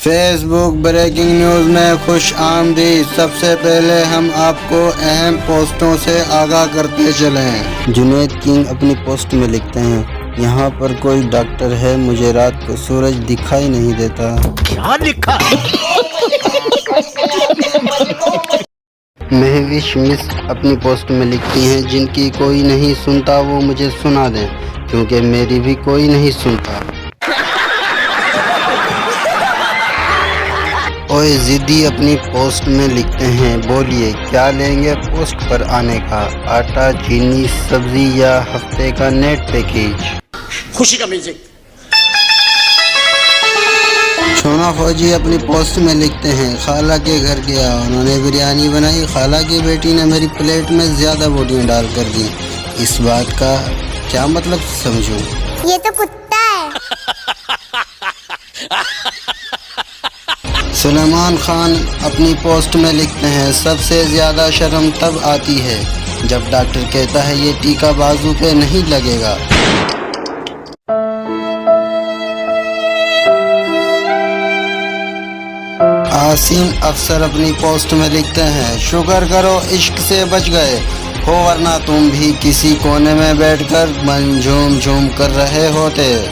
Face بک breaking news میں خوش آمدید۔ سب سے پہلے ہم آپ کو اہم پوسٹوں سے آگاہ کرتے چلیں۔ جنید کنگ اپنی پوسٹ میں لکھتے ہیں، یہاں پر کوئی ڈاکٹر ہے، مجھے رات کو سورج دکھائی نہیں دیتا۔ کیا لکھا؟ مہوش مس اپنی پوسٹ میں لکھتی ہیں، جن کی کوئی نہیں سنتا وہ مجھے سنا دیں، کیونکہ میری بھی کوئی نہیں سنتا۔ اوئے زدی اپنی پوسٹ میں لکھتے ہیں، بولیے کیا لیں گے پوسٹ پر آنے کا، آٹا، چینی، سبزی یا ہفتے کا نیٹ پیکیج۔ خوشی کا میوزک۔ چھونا فوجی اپنی پوسٹ میں لکھتے ہیں، خالہ کے گھر گیا، انہوں نے بریانی بنائی، خالہ کی بیٹی نے میری پلیٹ میں زیادہ بوٹیاں ڈال کر دی، اس بات کا کیا مطلب سمجھوں؟ یہ تو کتا ہے۔ سلیمان خان اپنی پوسٹ میں لکھتے ہیں، سب سے زیادہ شرم تب آتی ہے جب ڈاکٹر کہتا ہے یہ ٹیکا بازو پہ نہیں لگے گا۔ عاصم افسر اپنی پوسٹ میں لکھتے ہیں، شکر کرو عشق سے بچ گئے ہو، ورنہ تم بھی کسی کونے میں بیٹھ کر من جھوم جھوم کر رہے ہوتے۔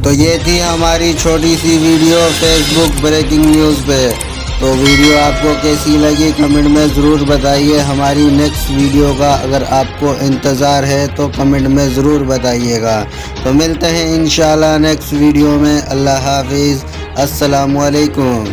تو یہ تھی ہماری چھوٹی سی ویڈیو فیس بک بریکنگ نیوز پہ۔ تو ویڈیو آپ کو کیسی لگی کمنٹ میں ضرور بتائیے۔ ہماری نیکسٹ ویڈیو کا اگر آپ کو انتظار ہے تو کمنٹ میں ضرور بتائیے گا۔ تو ملتے ہیں انشاءاللہ نیکسٹ ویڈیو میں۔ اللہ حافظ، السلام علیکم۔